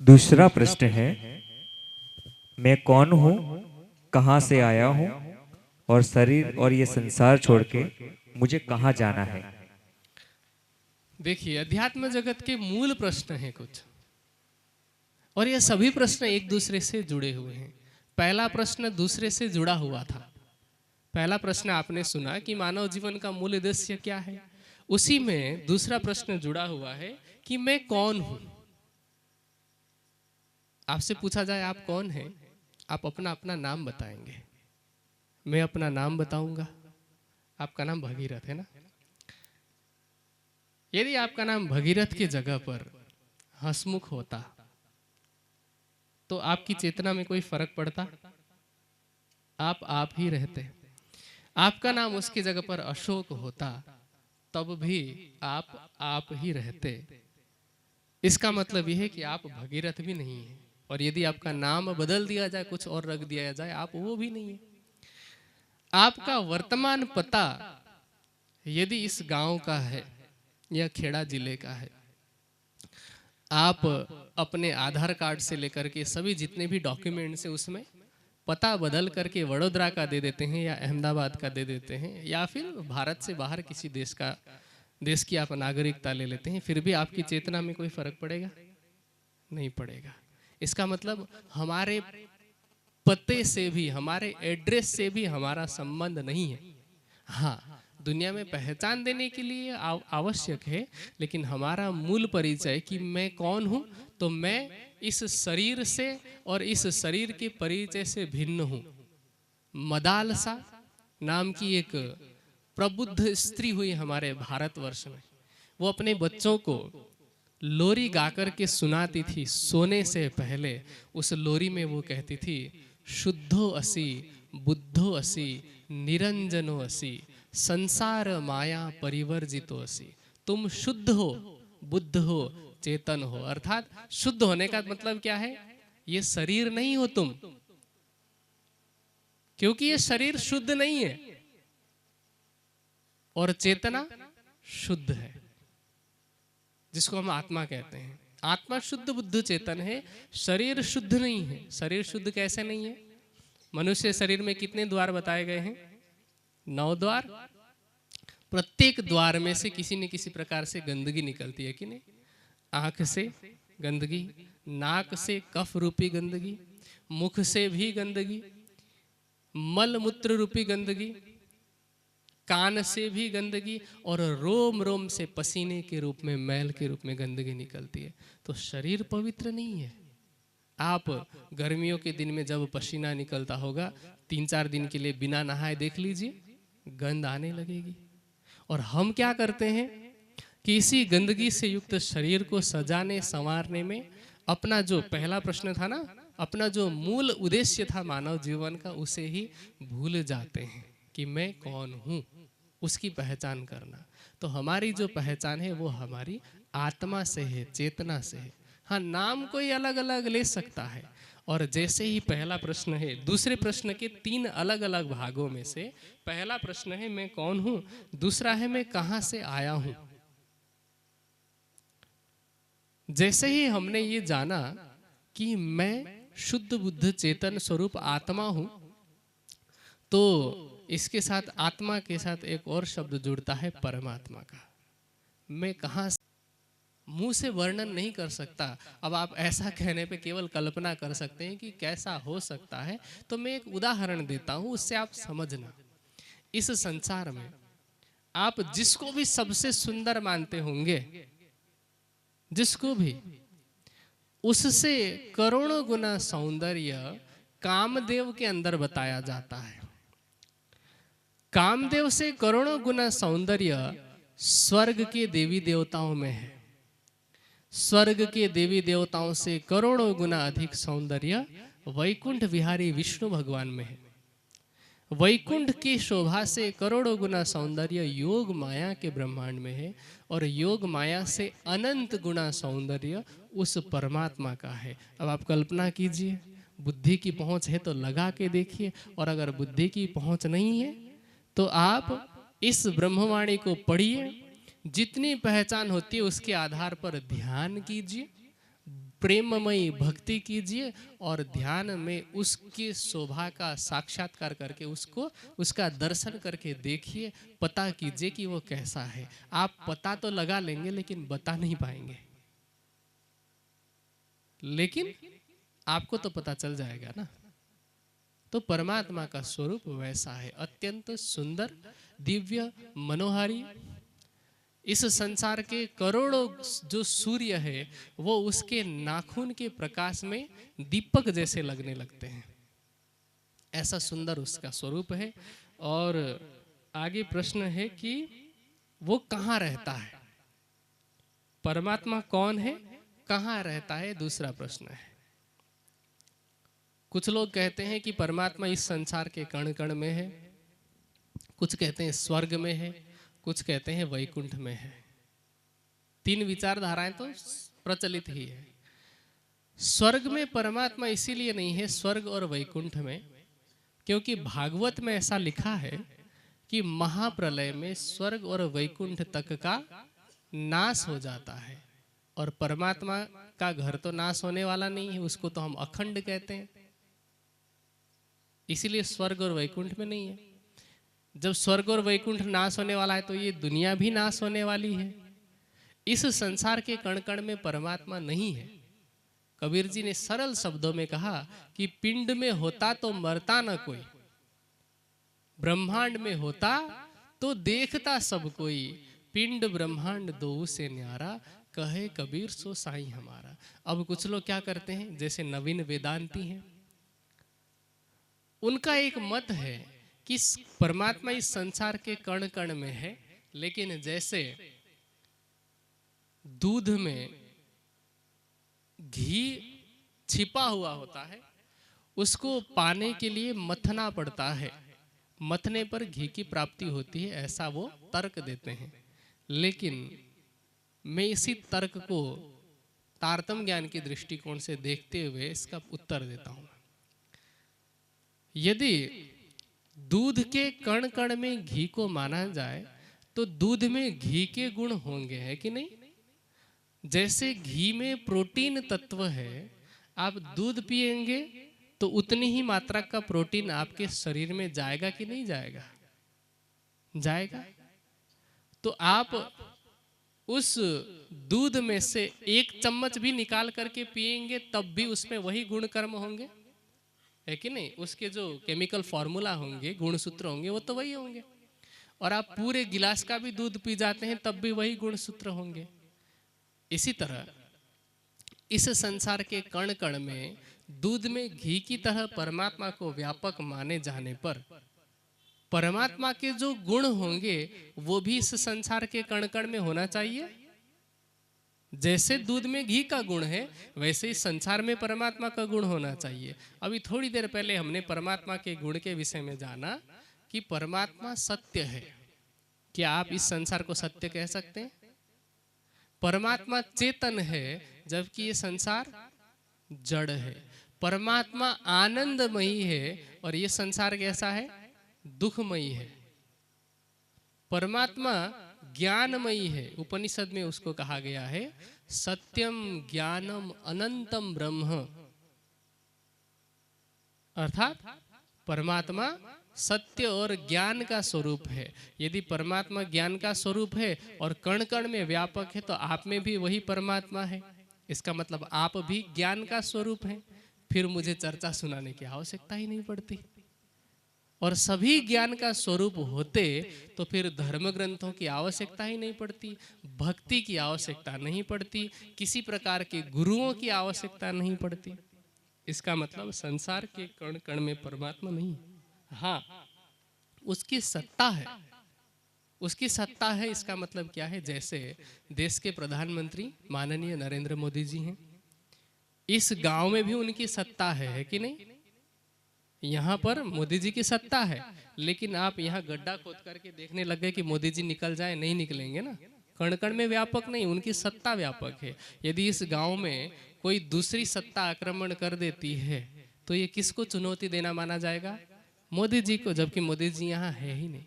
दूसरा प्रश्न है, मैं कौन हूँ, कहाँ से आया हूँ और शरीर और ये संसार छोड़ के मुझे कहाँ जाना है। देखिए, अध्यात्म जगत के मूल प्रश्न हैं कुछ, और ये सभी प्रश्न एक दूसरे से जुड़े हुए हैं। पहला प्रश्न दूसरे से जुड़ा हुआ था। पहला प्रश्न आपने सुना कि मानव जीवन का मूल उद्देश्य क्या है। उसी में दूसरा प्रश्न जुड़ा हुआ है कि मैं कौन हूं। आपसे पूछा जाए आप कौन हैं, आप अपना अपना नाम बताएंगे। मैं अपना नाम बताऊंगा। आपका नाम भगीरथ है ना। यदि आपका नाम भगीरथ की जगह पर हंसमुख होता तो आपकी चेतना में कोई फर्क पड़ता? आप ही रहते। आपका नाम उसकी जगह पर अशोक होता तब भी आप ही रहते। इसका मतलब यह है कि आप भगीरथ भी नहीं है, और यदि आपका नाम बदल दिया जाए, कुछ और रख दिया जाए, आप वो भी नहीं है। आपका वर्तमान पता यदि इस गांव का है या खेड़ा जिले का है, आप अपने आधार कार्ड से लेकर के सभी जितने भी डॉक्यूमेंट्स हैं उसमें पता बदल करके वडोदरा का दे देते हैं या अहमदाबाद का दे देते हैं, या फिर भारत से बाहर किसी देश की आप नागरिकता ले लेते हैं, फिर भी आपकी चेतना में कोई फर्क पड़ेगा? नहीं पड़ेगा। इसका मतलब हमारे पते से भी, हमारे एड्रेस से भी हमारा संबंध नहीं है। हाँ, दुनिया में पहचान देने के लिए आवश्यक है, लेकिन हमारा मूल परिचय कि मैं कौन हूं, तो मैं इस शरीर से और इस शरीर के परिचय से भिन्न हूं। मदालसा नाम की एक प्रबुद्ध स्त्री हुई हमारे भारतवर्ष में। वो अपने बच्चों को लोरी गाकर के सुनाती थी सोने से पहले। उस लोरी में वो कहती थी, शुद्धो असी, बुद्धो असी, निरंजनो असी, संसार माया परिवर्जितो असी। तुम शुद्ध हो, बुद्ध हो, चेतन हो। अर्थात शुद्ध होने का मतलब क्या है? ये शरीर नहीं हो तुम, क्योंकि ये शरीर शुद्ध नहीं है, और चेतना शुद्ध है, जिसको हम आत्मा कहते हैं। आत्मा शुद्ध बुद्ध चेतन है, शरीर शुद्ध नहीं है। शरीर शुद्ध कैसे नहीं है? मनुष्य शरीर में कितने द्वार बताए गए हैं? 9 द्वार। प्रत्येक द्वार में से किसी न किसी प्रकार से गंदगी निकलती है कि नहीं? आंख से गंदगी, नाक से कफ रूपी गंदगी, मुख से भी गंदगी, मल मूत्र रूपी गंदगी, कान से भी गंदगी, और रोम रोम से पसीने के रूप में, मैल के रूप में गंदगी निकलती है। तो शरीर पवित्र नहीं है। आप गर्मियों के दिन में जब पसीना निकलता होगा, 3-4 दिन के लिए बिना नहाए देख लीजिए, गंध आने लगेगी। और हम क्या करते हैं कि इसी गंदगी से युक्त शरीर को सजाने संवारने में अपना जो पहला प्रश्न था ना, अपना जो मूल उद्देश्य था मानव जीवन का, उसे ही भूल जाते हैं कि मैं कौन हूं, उसकी पहचान करना। तो हमारी जो पहचान है वो हमारी आत्मा से है, चेतना से है। हाँ, नाम कोई अलग अलग ले सकता है। और जैसे ही पहला प्रश्न है, दूसरे प्रश्न के 3 अलग अलग भागों में से पहला प्रश्न है मैं कौन हूं, दूसरा है मैं कहां से आया हूं। जैसे ही हमने ये जाना कि मैं शुद्ध बुद्ध चेतन स्वरूप आत्मा हूं, तो इसके साथ आत्मा के साथ एक और शब्द जुड़ता है, परमात्मा का। मैं कहां से, मुंह से वर्णन नहीं कर सकता। अब आप ऐसा कहने पे केवल कल्पना कर सकते हैं कि कैसा हो सकता है। तो मैं एक उदाहरण देता हूं, उससे आप समझना। इस संसार में आप जिसको भी सबसे सुंदर मानते होंगे, जिसको भी, उससे करोड़ों गुना सौंदर्य कामदेव के अंदर बताया जाता है। कामदेव से करोड़ों गुना सौंदर्य स्वर्ग के देवी देवताओं में है। स्वर्ग के देवी देवताओं से करोड़ों गुना अधिक सौंदर्य वैकुंठ विहारी विष्णु भगवान में है। वैकुंठ की शोभा से करोड़ों गुना सौंदर्य योग माया के ब्रह्मांड में है, और योग माया से अनंत गुना सौंदर्य उस परमात्मा का है। अब आप कल्पना कीजिए, बुद्धि की पहुंच है तो लगा के देखिए, और अगर बुद्धि की पहुंच नहीं है तो आप इस ब्रह्मवाणी को पढ़िए, जितनी पहचान होती है उसके आधार पर ध्यान कीजिए। प्रेममयी भक्ति कीजिए और ध्यान में उसकी शोभा का साक्षात्कार करके उसको उसका दर्शन करके देखिए, पता कीजिए कि वो कैसा है। आप पता तो लगा लेंगे लेकिन बता नहीं पाएंगे, लेकिन आपको तो पता चल जाएगा ना। तो परमात्मा का स्वरूप वैसा है, अत्यंत सुंदर, दिव्य, मनोहारी। इस संसार के करोड़ों जो सूर्य है वो उसके नाखून के प्रकाश में दीपक जैसे लगने लगते हैं, ऐसा सुंदर उसका स्वरूप है। और आगे प्रश्न है कि वो कहाँ रहता है, परमात्मा कौन है, कहाँ रहता है, दूसरा प्रश्न है। कुछ लोग कहते हैं कि परमात्मा इस संसार के कण कण में है, कुछ कहते हैं स्वर्ग में है, कुछ कहते हैं वैकुंठ में है। तीन विचारधाराएं तो प्रचलित ही है। स्वर्ग में परमात्मा इसीलिए नहीं है, स्वर्ग और वैकुंठ में, क्योंकि भागवत में ऐसा लिखा है कि महाप्रलय में स्वर्ग और वैकुंठ तक का नाश हो जाता है, और परमात्मा का घर तो नाश होने वाला नहीं है, उसको तो हम अखंड कहते हैं, इसीलिए स्वर्ग और वैकुंठ में नहीं है। जब स्वर्ग और वैकुंठ नाश होने वाला है तो ये दुनिया भी नाश होने वाली है। इस संसार के कण कण में परमात्मा नहीं है। कबीर जी ने सरल शब्दों में कहा कि पिंड में होता तो मरता न कोई, ब्रह्मांड में होता तो देखता सब कोई, पिंड ब्रह्मांड दो से न्यारा, कहे कबीर सो साईं हमारा। अब कुछ लोग क्या करते हैं, जैसे नवीन वेदांती हैं, उनका एक मत है कि परमात्मा इस संसार के कण कण में है, लेकिन जैसे दूध में घी छिपा हुआ होता है, उसको पाने के लिए मथना पड़ता है, मथने पर घी की प्राप्ति होती है, ऐसा वो तर्क देते हैं। लेकिन मैं इसी तर्क को तारतम्य ज्ञान की दृष्टिकोण से देखते हुए इसका उत्तर देता हूं। यदि दूध के कण कण में घी को माना जाए तो दूध में घी के गुण होंगे, है कि नहीं? जैसे घी में प्रोटीन तत्व है, आप दूध पिएंगे तो उतनी ही मात्रा का प्रोटीन आपके शरीर में जाएगा कि नहीं जाएगा? जाएगा। तो आप उस दूध में से एक चम्मच भी निकाल करके पिएंगे तब भी उसमें वही गुण कर्म होंगे, है कि नहीं? उसके जो केमिकल फॉर्मूला होंगे, गुणसूत्र होंगे, वो तो वही होंगे। और आप पूरे गिलास का भी दूध पी जाते हैं तब भी वही गुणसूत्र होंगे। इसी तरह इस संसार के कण कण में दूध में घी की तरह परमात्मा को व्यापक माने जाने पर परमात्मा के जो गुण होंगे वो भी इस संसार के कण कण में होना चाहिए। जैसे दूध में घी का गुण है वैसे ही संसार में परमात्मा का गुण होना चाहिए। अभी थोड़ी देर पहले हमने परमात्मा के गुण के विषय में जाना कि परमात्मा सत्य है। क्या आप इस संसार को सत्य कह सकते हैं? परमात्मा चेतन है जबकि ये संसार जड़ है। परमात्मा आनंदमयी है और ये संसार कैसा है? दुखमयी है। परमात्मा ज्ञानमयी है, उपनिषद में उसको कहा गया है सत्यम ज्ञानम अनंतम ब्रह्म, अर्थात परमात्मा सत्य और ज्ञान का स्वरूप है। यदि परमात्मा ज्ञान का स्वरूप है और कण कण में व्यापक है तो आप में भी वही परमात्मा है, इसका मतलब आप भी ज्ञान का स्वरूप हैं। फिर मुझे चर्चा सुनाने की आवश्यकता ही नहीं पड़ती। और सभी ज्ञान का स्वरूप होते तो फिर धर्म ग्रंथों की आवश्यकता ही नहीं पड़ती, भक्ति की आवश्यकता नहीं पड़ती, किसी प्रकार के गुरुओं की आवश्यकता नहीं पड़ती। इसका मतलब संसार के कण कण में परमात्मा नहीं, हाँ उसकी सत्ता है, उसकी सत्ता है। इसका मतलब क्या है? जैसे देश के प्रधानमंत्री माननीय नरेंद्र मोदी जी हैं, इस गांव में भी उनकी सत्ता है कि नहीं? यहाँ पर मोदी जी की सत्ता है, लेकिन आप यहाँ गड्ढा खोद करके देखने लग गए कि मोदी जी निकल जाए, नहीं निकलेंगे ना। कण कण में व्यापक नहीं, उनकी सत्ता व्यापक है। यदि इस गांव में कोई दूसरी सत्ता आक्रमण कर देती है तो ये किसको चुनौती देना माना जाएगा? मोदी जी को, जबकि मोदी जी यहाँ है ही नहीं।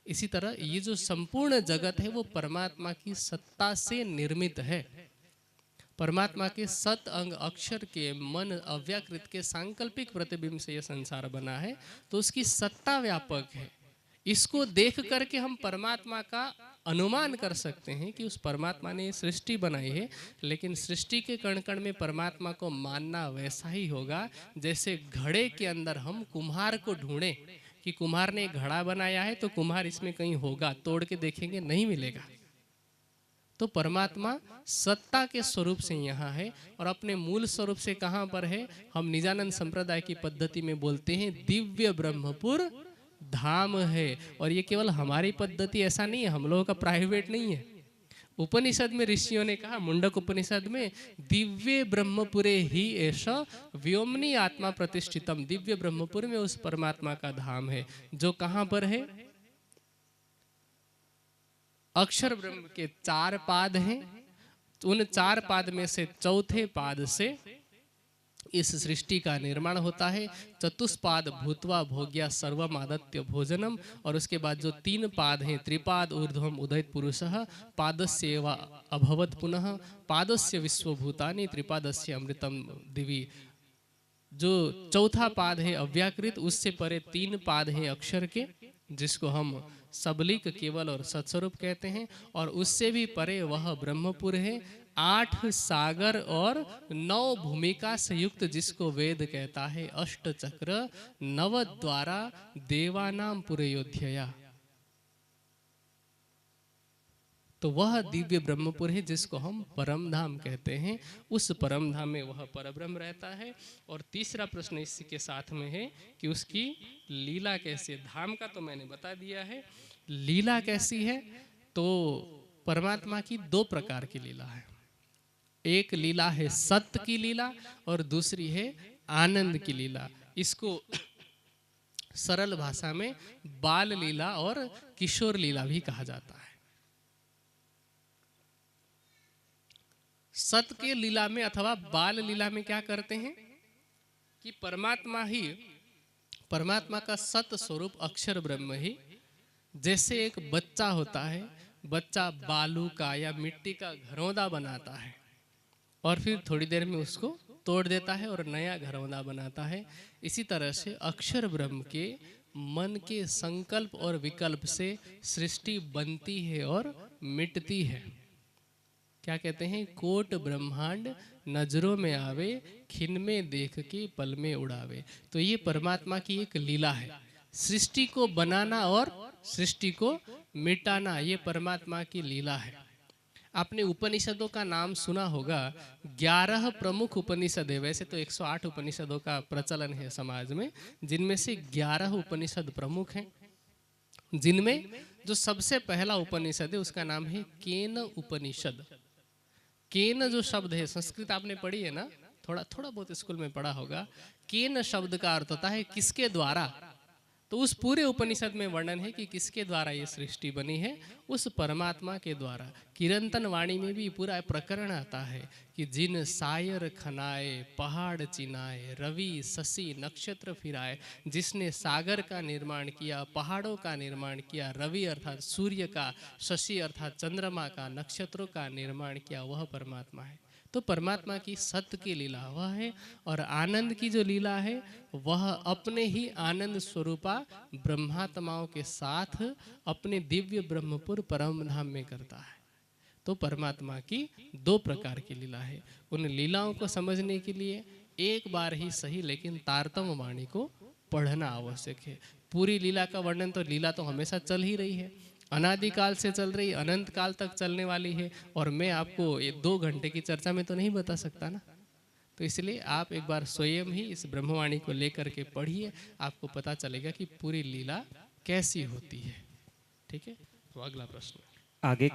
इसी तरह ये जो संपूर्ण जगत है वो परमात्मा की सत्ता से निर्मित है। परमात्मा के सत अंग अक्षर के मन अव्याकृत के सांकल्पिक प्रतिबिंब से यह संसार बना है, तो उसकी सत्ता व्यापक है। इसको देख करके हम परमात्मा का अनुमान कर सकते हैं कि उस परमात्मा ने सृष्टि बनाई है, लेकिन सृष्टि के कण कण में परमात्मा को मानना वैसा ही होगा जैसे घड़े के अंदर हम कुम्हार को ढूंढें कि कुम्हार ने घड़ा बनाया है तो कुम्हार इसमें कहीं होगा, तोड़ के देखेंगे नहीं मिलेगा। तो परमात्मा सत्ता के स्वरूप से यहाँ है और अपने मूल स्वरूप से कहाँ पर है? हम निजानंद संप्रदाय की पद्धति में बोलते हैं दिव्य ब्रह्मपुर धाम है। और ये केवल हमारी पद्धति ऐसा नहीं है, हम लोगों का प्राइवेट नहीं है। उपनिषद में ऋषियों ने कहा, मुंडक उपनिषद में, दिव्य ब्रह्मपुरे ही ऐसा व्योमनी आत्मा प्रतिष्ठितम, दिव्य ब्रह्मपुर में उस परमात्मा का धाम है जो कहाँ पर है? अक्षर ब्रह्म के 4 पाद हैं, उन 4 पाद में से चौथे पाद से इस सृष्टि का निर्माण होता है। चतुष्पाद भूतवा भोग्या सर्वम आदत्य भोजनम, और उसके बाद जो 3 पाद हैं, त्रिपाद ऊर्ध्वम उदयत पुरुषः, पादस्य एव अभवत पुनः, पादस्य विश्वभूतानि, त्रिपादस्य अमृतम दिवि। जो चौथा पाद है अव्याकृत, उससे परे 3 पाद हैं अक्षर के, जिसको हम सबलिक केवल और सत्स्वरूप कहते हैं, और उससे भी परे वह ब्रह्मपुर है, 8 सागर और 9 भूमिका से युक्त, जिसको वेद कहता है अष्ट चक्र नव द्वारा देवानाम पुरयोध्यया। तो वह दिव्य ब्रह्मपुर है जिसको हम परम धाम कहते हैं। उस परम धाम में वह परब्रह्म रहता है। और तीसरा प्रश्न इसी के साथ में है कि उसकी लीला कैसी है। धाम का तो मैंने बता दिया है, लीला कैसी है? तो परमात्मा की 2 प्रकार की लीला है। एक लीला है सत्य की लीला और दूसरी है आनंद की लीला। इसको सरल भाषा में बाल लीला और किशोर लीला भी कहा जाता है। सत के लीला में अथवा बाल लीला में क्या करते हैं कि परमात्मा का सत स्वरूप अक्षर ब्रह्म ही, जैसे एक बच्चा होता है, बच्चा बालू का या मिट्टी का घरौंदा बनाता है और फिर थोड़ी देर में उसको तोड़ देता है और नया घरौंदा बनाता है, इसी तरह से अक्षर ब्रह्म के मन के संकल्प और विकल्प से सृष्टि बनती है और मिटती है। क्या कहते हैं? कोट ब्रह्मांड नजरों में आवे, खिन में देख के पल में उड़ावे। तो ये परमात्मा की एक लीला है। सृष्टि को बनाना और सृष्टि को मिटाना, ये परमात्मा की लीला है। आपने उपनिषदों का नाम सुना होगा, 11 प्रमुख उपनिषद है। वैसे तो 108 उपनिषदों का प्रचलन है समाज में, जिनमें से 11 उपनिषद प्रमुख हैं, जिनमें जो सबसे पहला उपनिषद है उसका नाम है केन उपनिषद। केन जो शब्द है, संस्कृत आपने पढ़ी है ना, थोड़ा बहुत स्कूल में पढ़ा होगा। केन शब्द का अर्थ होता है किसके द्वारा। तो उस पूरे उपनिषद में वर्णन है कि किसके द्वारा ये सृष्टि बनी है, उस परमात्मा के द्वारा। किरंतन वाणी में भी पूरा प्रकरण आता है कि जिन सायर खनाए, पहाड़ चिनाए, रवि शशि नक्षत्र फिराए, जिसने सागर का निर्माण किया, पहाड़ों का निर्माण किया, रवि अर्थात सूर्य का, शशि अर्थात चंद्रमा का, नक्षत्रों का निर्माण किया, वह परमात्मा है। तो परमात्मा की सत्य की लीला वह है, और आनंद की जो लीला है वह अपने ही आनंद स्वरूपा ब्रह्मात्माओं के साथ अपने दिव्य ब्रह्मपुर परम धाम में करता है। तो परमात्मा की 2 प्रकार की लीला है। उन लीलाओं को समझने के लिए एक बार ही सही, लेकिन तारतम वाणी को पढ़ना आवश्यक है। पूरी लीला का वर्णन तो, लीला तो हमेशा चल ही रही है, अनादिकाल से चल रही, अनंत काल तक चलने वाली है, और मैं आपको 2 घंटे की चर्चा में तो नहीं बता सकता ना। तो इसलिए आप एक बार स्वयं ही इस ब्रह्मवाणी को लेकर के पढ़िए, आपको पता चलेगा कि पूरी लीला कैसी होती है। ठीक है, तो अगला प्रश्न आगे